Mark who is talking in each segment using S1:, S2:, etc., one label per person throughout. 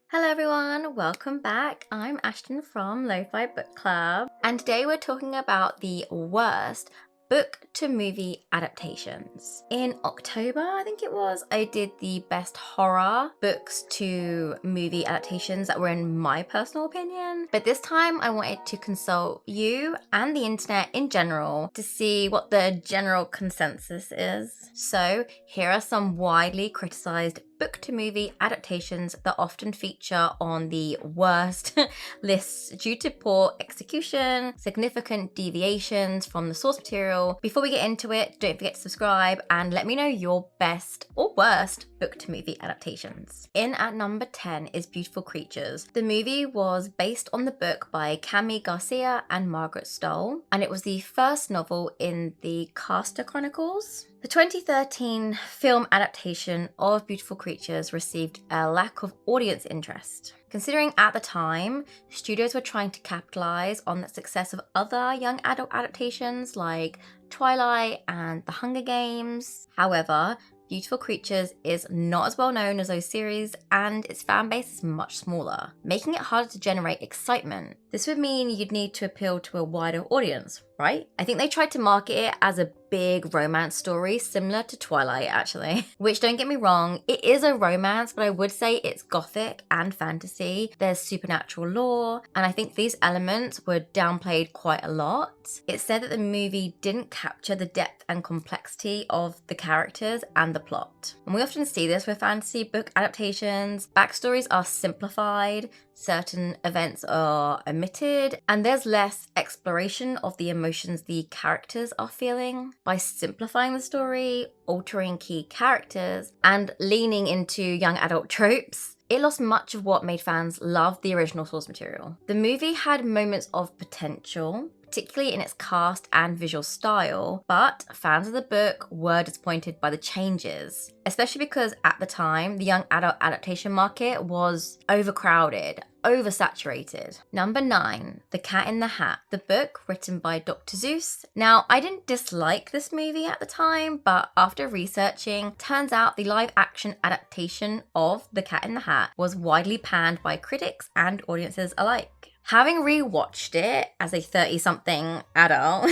S1: Hello everyone, welcome back. I'm Ashton from Lo-Fi Book Club, and today we're talking about the worst book to movie adaptations. In October, I think it was, I did the best horror books to movie adaptations that were in my personal opinion. But this time I wanted to consult you and the internet in general to see what the general consensus is. So here are some widely criticized book to movie adaptations that often feature on the worst lists due to poor execution, significant deviations from the source material. Before we get into it, don't forget to subscribe and let me know your best or worst book to movie adaptations. In at number 10 is Beautiful Creatures. The movie was based on the book by Cami Garcia and Margaret Stoll, and it was the first novel in the Caster Chronicles. The 2013 film adaptation of Beautiful Creatures received a lack of audience interest, considering at the time, studios were trying to capitalize on the success of other young adult adaptations like Twilight and The Hunger Games. However, Beautiful Creatures is not as well known as those series, and its fan base is much smaller, making it harder to generate excitement. This would mean you'd need to appeal to a wider audience, right? I think they tried to market it as a big romance story similar to Twilight, actually. Which, don't get me wrong, it is a romance, but I would say it's gothic and fantasy. There's supernatural lore, and I think these elements were downplayed quite a lot. It's said that the movie didn't capture the depth and complexity of the characters and the plot. And we often see this with fantasy book adaptations. Backstories are simplified, certain events are omitted, and there's less exploration of the emotions the characters are feeling. By simplifying the story, altering key characters, and leaning into young adult tropes, it lost much of what made fans love the original source material. The movie had moments of potential, particularly in its cast and visual style, but fans of the book were disappointed by the changes, especially because at the time, the young adult adaptation market was overcrowded, oversaturated. Number 9, The Cat in the Hat, the book written by Dr. Seuss. Now, I didn't dislike this movie at the time, but after researching, turns out the live action adaptation of The Cat in the Hat was widely panned by critics and audiences alike. Having rewatched it as a 30-something adult,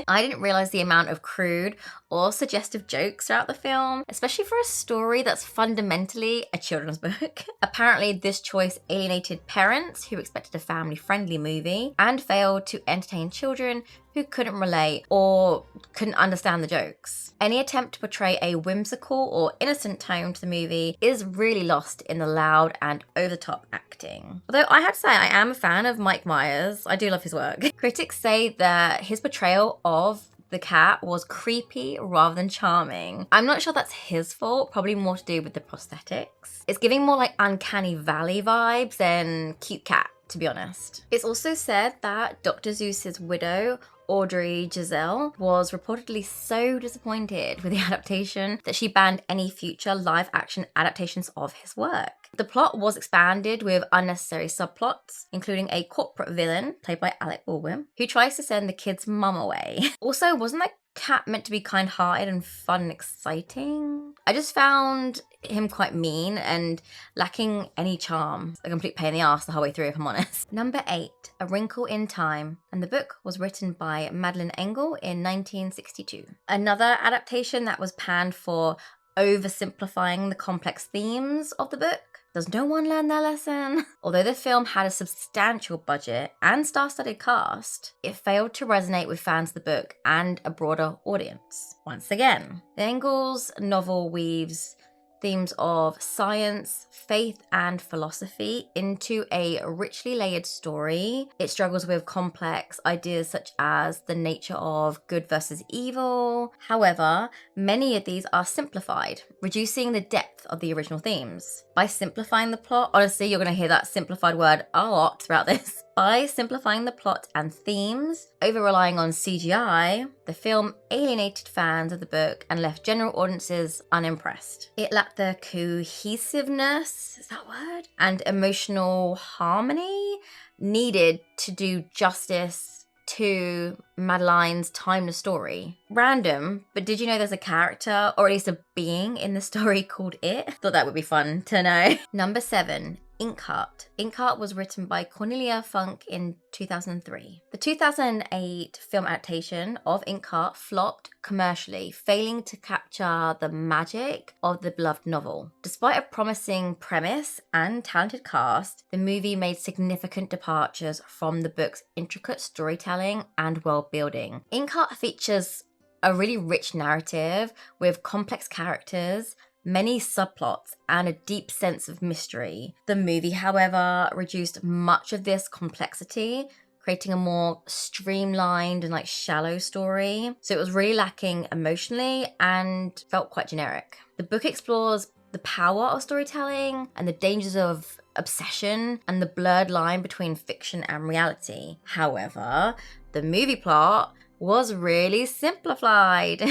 S1: I didn't realize the amount of crude or suggestive jokes throughout the film, especially for a story that's fundamentally a children's book. Apparently, this choice alienated parents who expected a family-friendly movie and failed to entertain children who couldn't relate or couldn't understand the jokes. Any attempt to portray a whimsical or innocent tone to the movie is really lost in the loud and over-the-top acting. Although I have to say, I am a fan of Mike Myers. I do love his work. Critics say that his portrayal of the cat was creepy rather than charming. I'm not sure that's his fault, probably more to do with the prosthetics. It's giving more like Uncanny Valley vibes than cute cat, to be honest. It's also said that Dr. Seuss's widow, Audrey Giselle, was reportedly so disappointed with the adaptation that she banned any future live action adaptations of his work. The plot was expanded with unnecessary subplots, including a corporate villain, played by Alec Baldwin, who tries to send the kid's mum away. Also, wasn't that cat meant to be kind-hearted and fun and exciting? I just found him quite mean and lacking any charm. A complete pain in the ass the whole way through, if I'm honest. Number 8, A Wrinkle in Time, and the book was written by Madeleine Engel in 1962. Another adaptation that was panned for oversimplifying the complex themes of the book. Does no one learn their lesson? Although the film had a substantial budget and star-studded cast, it failed to resonate with fans of the book and a broader audience. Once again, Engel's novel weaves themes of science, faith, and philosophy into a richly layered story. It struggles with complex ideas such as the nature of good versus evil. However, many of these are simplified, reducing the depth of the original themes. By simplifying the plot, honestly, you're going to hear that simplified word a lot throughout this. By simplifying the plot and themes, over-relying on CGI, the film alienated fans of the book and left general audiences unimpressed. It lacked the cohesiveness, is that a word? And emotional harmony needed to do justice to Madeleine's timeless story. random, but did you know there's a character, or at least a being in the story called It? Thought that would be fun to know. Number 7. Inkheart. Inkheart was written by Cornelia Funk in 2003. The 2008 film adaptation of Inkheart flopped commercially, failing to capture the magic of the beloved novel. Despite a promising premise and talented cast, the movie made significant departures from the book's intricate storytelling and world building. Inkheart features a really rich narrative with complex characters, many subplots, and a deep sense of mystery. The movie, however, reduced much of this complexity, creating a more streamlined and shallow story. So it was really lacking emotionally and felt quite generic. The book explores the power of storytelling and the dangers of obsession and the blurred line between fiction and reality. However, the movie plot was really simplified,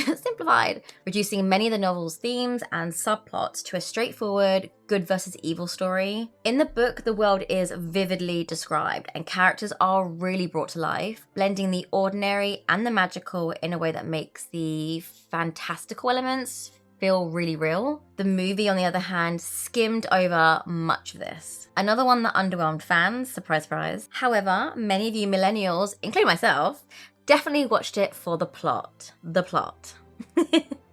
S1: reducing many of the novel's themes and subplots to a straightforward good versus evil story. In the book, the world is vividly described and characters are really brought to life, blending the ordinary and the magical in a way that makes the fantastical elements feel really real. The movie, on the other hand, skimmed over much of this. Another one that underwhelmed fans, surprise, surprise. However, many of you millennials, including myself, definitely watched it for the plot.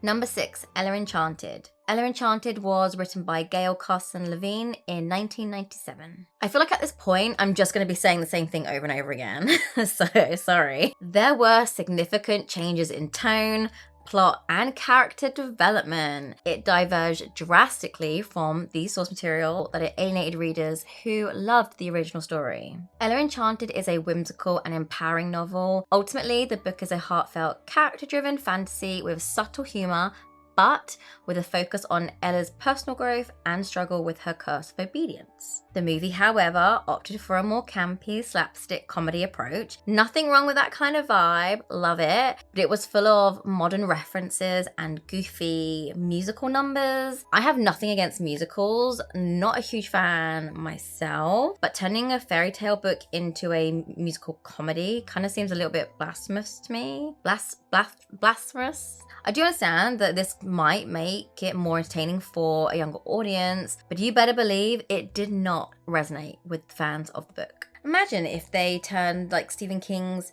S1: Number 6, Ella Enchanted. Ella Enchanted was written by Gail Carson Levine in 1997. I feel like at this point, I'm just going to be saying the same thing over and over again. So, sorry. There were significant changes in tone, plot, and character development. It diverged drastically from the source material that it alienated readers who loved the original story. Ella Enchanted is a whimsical and empowering novel. Ultimately, the book is a heartfelt, character-driven fantasy with subtle humor, but with a focus on Ella's personal growth and struggle with her curse of obedience. The movie, however, opted for a more campy, slapstick comedy approach. Nothing wrong with that kind of vibe, love it, but it was full of modern references and goofy musical numbers. I have nothing against musicals, not a huge fan myself, but turning a fairy tale book into a musical comedy kind of seems a little bit blasphemous to me. Blasphemous? I do understand that this might make it more entertaining for a younger audience, but you better believe it did not resonate with fans of the book. Imagine if they turned Stephen King's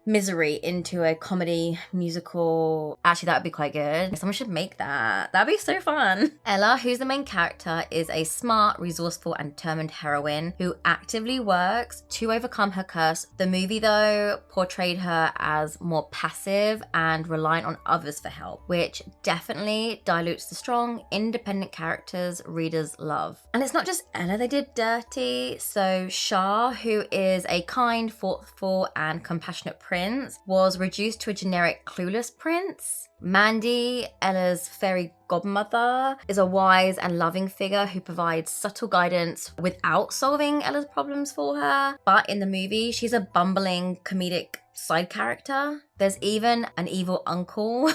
S1: Misery into a comedy musical. Actually, that would be quite good. Someone should make that. That'd be so fun. Ella, who's the main character, is a smart, resourceful, and determined heroine who actively works to overcome her curse. The movie, though, portrayed her as more passive and reliant on others for help, which definitely dilutes the strong, independent characters readers love. And it's not just Ella they did dirty. So Shah, who is a kind, thoughtful, and compassionate prince, was reduced to a generic clueless prince. Mandy, Ella's fairy godmother, is a wise and loving figure who provides subtle guidance without solving Ella's problems for her. But in the movie, she's a bumbling comedic side character. There's even an evil uncle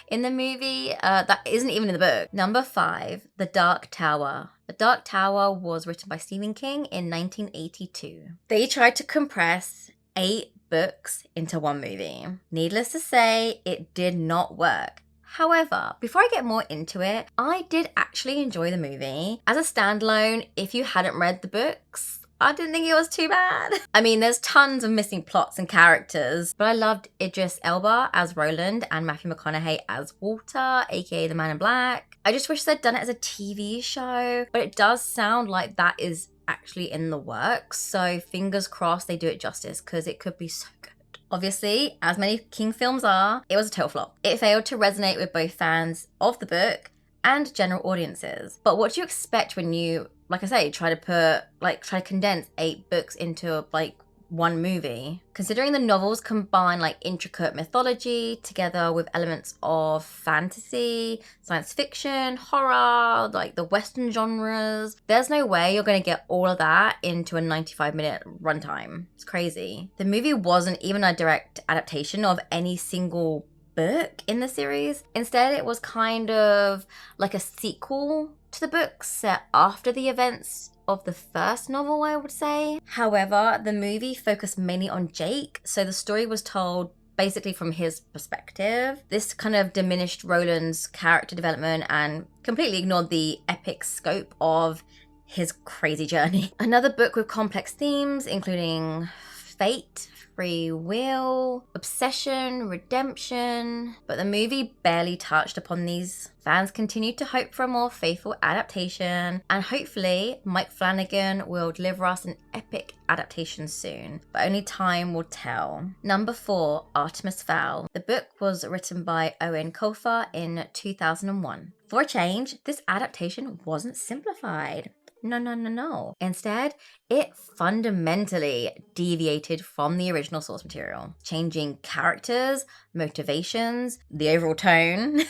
S1: in the movie that isn't even in the book. Number 5, The Dark Tower. The Dark Tower was written by Stephen King in 1982. They tried to compress 8 books into one movie. Needless to say, it did not work. However, before I get more into it, I did actually enjoy the movie. As a standalone, if you hadn't read the books, I didn't think it was too bad. I mean, there's tons of missing plots and characters, but I loved Idris Elba as Roland and Matthew McConaughey as Walter, aka the Man in Black. I just wish they'd done it as a TV show, but it does sound like that is actually in the works, so fingers crossed they do it justice, because it could be so good. Obviously, as many King films are, it was a total flop. It failed to resonate with both fans of the book and general audiences. But what do you expect when you, like I say, try to condense 8 books into one movie? Considering the novels combine intricate mythology together with elements of fantasy, science fiction, horror, the Western genres, there's no way you're going to get all of that into a 95-minute runtime. It's crazy. The movie wasn't even a direct adaptation of any single book in the series. Instead, it was kind of like a sequel to the book set after the events of the first novel, I would say. However, the movie focused mainly on Jake, so the story was told basically from his perspective. This kind of diminished Roland's character development and completely ignored the epic scope of his crazy journey. Another book with complex themes, including fate, free will, obsession, redemption, but the movie barely touched upon these. Fans continued to hope for a more faithful adaptation, and hopefully Mike Flanagan will deliver us an epic adaptation soon, but only time will tell. Number 4, Artemis Fowl. The book was written by Owen Colfer in 2001. For a change, this adaptation wasn't simplified. No. Instead, it fundamentally deviated from the original source material, changing characters, motivations, the overall tone.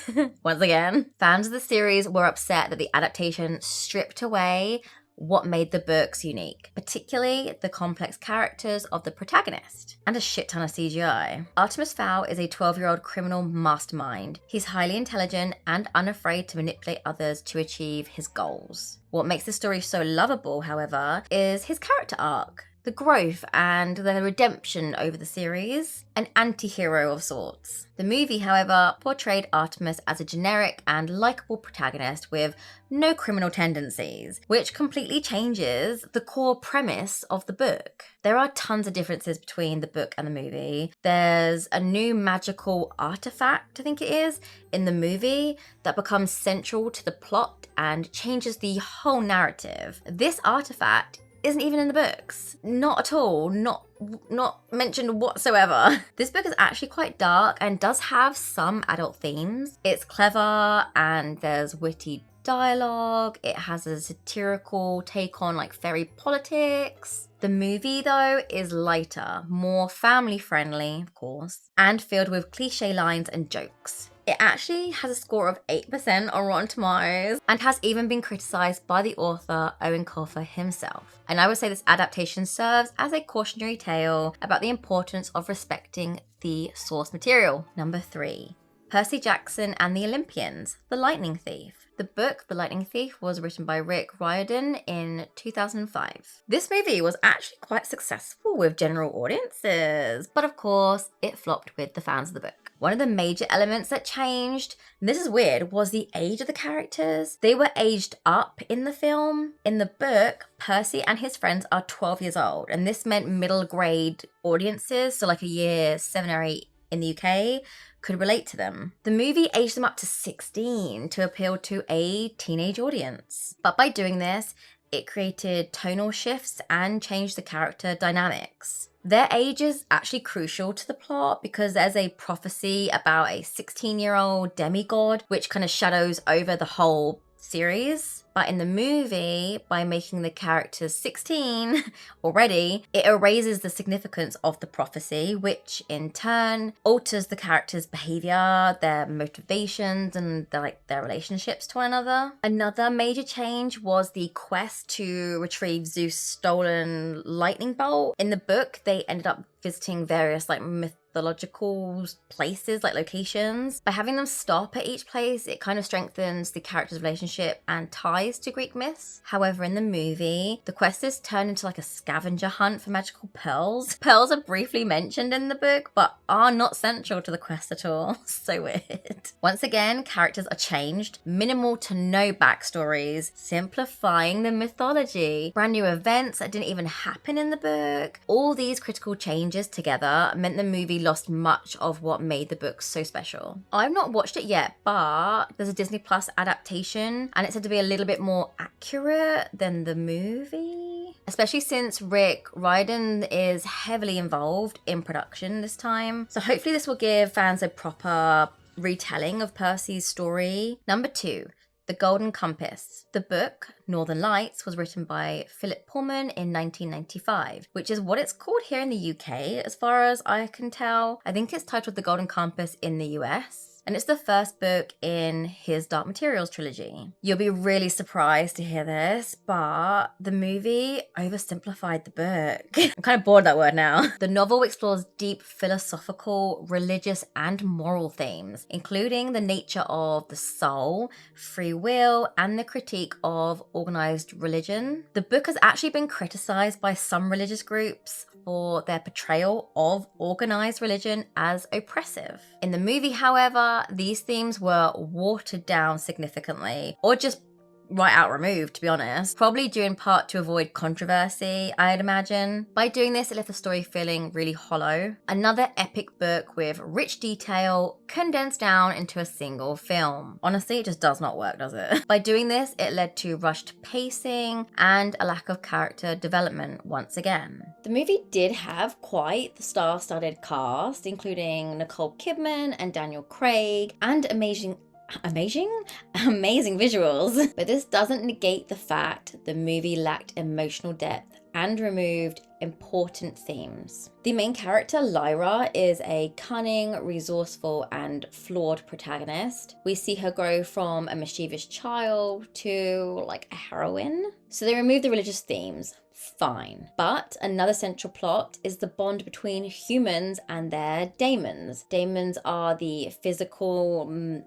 S1: Once again, fans of the series were upset that the adaptation stripped away what made the books unique, particularly the complex characters of the protagonist, and a shit ton of CGI. Artemis Fowl is a 12-year-old criminal mastermind. He's highly intelligent and unafraid to manipulate others to achieve his goals. What makes the story so lovable, however, is his character arc. The growth and the redemption over the series, an anti-hero of sorts. The movie, however, portrayed Artemis as a generic and likable protagonist with no criminal tendencies, which completely changes the core premise of the book. There are tons of differences between the book and the movie. There's a new magical artifact, I think it is, in the movie that becomes central to the plot and changes the whole narrative. This artifact isn't even in the books. Not at all. Not mentioned whatsoever. This book is actually quite dark and does have some adult themes. It's clever and there's witty dialogue. It has a satirical take on like fairy politics. The movie, though, is lighter, more family friendly, of course, and filled with cliche lines and jokes. It actually has a score of 8% on Rotten Tomatoes and has even been criticised by the author Owen Colfer himself. And I would say this adaptation serves as a cautionary tale about the importance of respecting the source material. Number 3, Percy Jackson and the Olympians, The Lightning Thief. The book, The Lightning Thief, was written by Rick Riordan in 2005. This movie was actually quite successful with general audiences, but of course, it flopped with the fans of the book. One of the major elements that changed, and this is weird, was the age of the characters. They were aged up in the film. In the book, Percy and his friends are 12 years old, and this meant middle grade audiences, so like a year 7 or 8 in the UK, could relate to them. The movie aged them up to 16 to appeal to a teenage audience. But by doing this, it created tonal shifts and changed the character dynamics. Their age is actually crucial to the plot because there's a prophecy about a 16-year-old demigod which kind of shadows over the whole series. But in the movie, by making the characters 16 already, it erases the significance of the prophecy, which in turn alters the characters' behavior, their motivations, and their relationships to one another. Another major change was the quest to retrieve Zeus' stolen lightning bolt. In the book, they ended up visiting various mythological places, like locations. By having them stop at each place, it kind of strengthens the character's relationship and ties to Greek myths. However, in the movie, the quest is turned into like a scavenger hunt for magical pearls. Pearls are briefly mentioned in the book, but are not central to the quest at all. So weird. Once again, characters are changed, minimal to no backstories, simplifying the mythology. Brand new events that didn't even happen in the book. All these critical changes together meant the movie lost much of what made the book so special. I've not watched it yet, but there's a Disney Plus adaptation and it's said to be a little bit more accurate than the movie, especially since Rick Riordan is heavily involved in production this time. So hopefully this will give fans a proper retelling of Percy's story. Number 2, The Golden Compass. The book, Northern Lights, was written by Philip Pullman in 1995, which is what it's called here in the UK, as far as I can tell. I think it's titled The Golden Compass in the US. and it's the first book in his Dark Materials trilogy. You'll be really surprised to hear this, but the movie oversimplified the book. I'm kind of bored of that word now. The novel explores deep philosophical, religious, and moral themes, including the nature of the soul, free will, and the critique of organized religion. The book has actually been criticized by some religious groups for their portrayal of organized religion as oppressive. In the movie, however, these themes were watered down significantly, or just right out removed, to be honest. Probably due in part to avoid controversy, I'd imagine. By doing this, it left the story feeling really hollow. Another epic book with rich detail condensed down into a single film. Honestly, it just does not work, does it? By doing this, it led to rushed pacing and a lack of character development once again. The movie did have quite the star-studded cast, including Nicole Kidman and Daniel Craig, and amazing visuals. But this doesn't negate the fact the movie lacked emotional depth and removed important themes. The main character, Lyra, is a cunning, resourceful, and flawed protagonist. We see her grow from a mischievous child to like a heroine. So they removed the religious themes. Fine. But another central plot is the bond between humans and their daemons. Daemons are the physical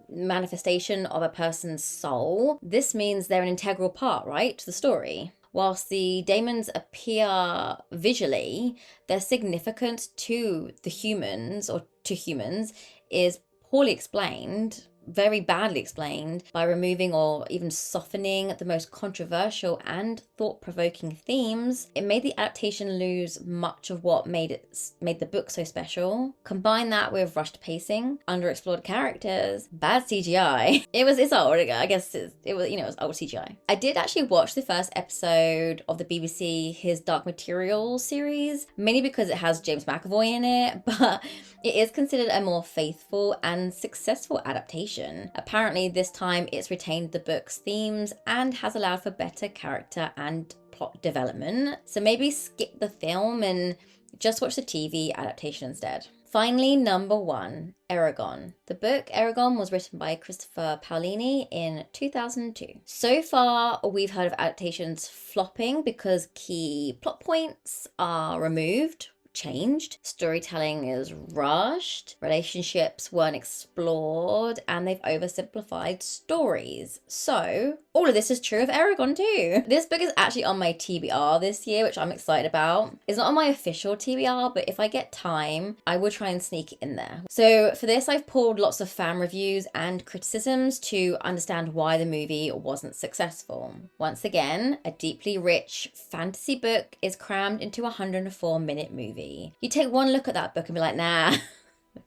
S1: manifestation of a person's soul. This means they're an integral part, right, to the story. Whilst the daemons appear visually, their significance to the humans, or to humans, is poorly explained, very badly explained, by removing or even softening the most controversial and thought-provoking themes. It made the adaptation lose much of what made the book so special. Combine that with rushed pacing, underexplored characters, bad CGI. It's old, I guess it was old CGI. I did actually watch the first episode of the BBC His Dark Materials series, mainly because it has James McAvoy in it, but it is considered a more faithful and successful adaptation. Apparently, this time it's retained the book's themes and has allowed for better character and plot development. So maybe skip the film and just watch the TV adaptation instead. Finally, number 1, Eragon. The book Eragon was written by Christopher Paolini in 2002. So far, we've heard of adaptations flopping because key plot points are removed, changed, storytelling is rushed, relationships weren't explored, and they've oversimplified stories. So all of this is true of Eragon too. This book is actually on my TBR this year, which I'm excited about. It's not on my official TBR, but if I get time, I will try and sneak it in there. So for this, I've pulled lots of fan reviews and criticisms to understand why the movie wasn't successful. Once again, a deeply rich fantasy book is crammed into a 104-minute movie. You take one look at that book and be like, nah,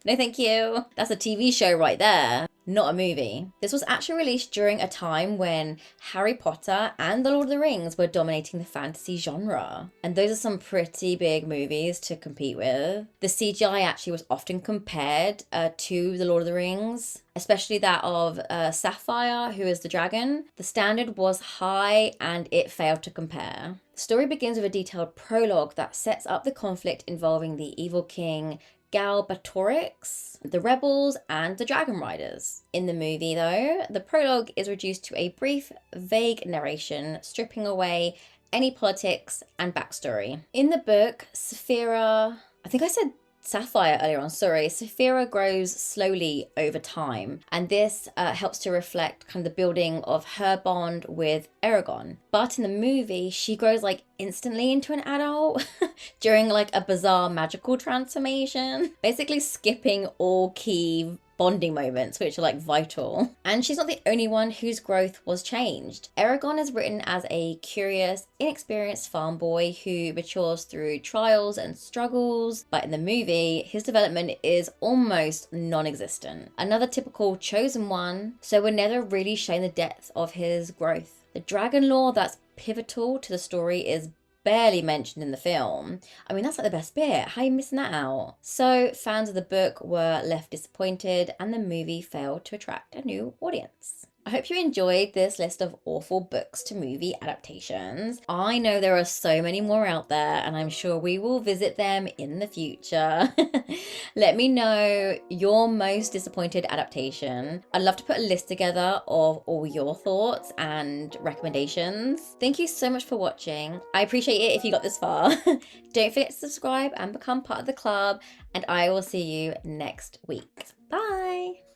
S1: no thank you. That's a TV show right there, not a movie. This was actually released during a time when Harry Potter and The Lord of the Rings were dominating the fantasy genre. And those are some pretty big movies to compete with. The CGI actually was often compared to The Lord of the Rings, especially that of Sapphire, who is the dragon. The standard was high and it failed to compare. The story begins with a detailed prologue that sets up the conflict involving the evil king Galbatorix, the rebels, and the dragon riders. In the movie, though, the prologue is reduced to a brief, vague narration, stripping away any politics and backstory. In the book, Sapphire earlier on, Sapphire grows slowly over time, and this helps to reflect kind of the building of her bond with Eragon. But in the movie, she grows like instantly into an adult during like a bizarre magical transformation, basically skipping all key bonding moments, which are like vital. And she's not the only one whose growth was changed. Eragon is written as a curious, inexperienced farm boy who matures through trials and struggles, but in the movie, his development is almost non-existent. Another typical chosen one, so we're never really shown the depth of his growth. The dragon lore that's pivotal to the story is barely mentioned in the film. I mean, that's like the best bit. How are you missing that out? So fans of the book were left disappointed and the movie failed to attract a new audience. I hope you enjoyed this list of awful books to movie adaptations. I know there are so many more out there, and I'm sure we will visit them in the future. Let me know your most disappointed adaptation. I'd love to put a list together of all your thoughts and recommendations. Thank you so much for watching. I appreciate it if you got this far. Don't forget to subscribe and become part of the club, and I will see you next week. Bye!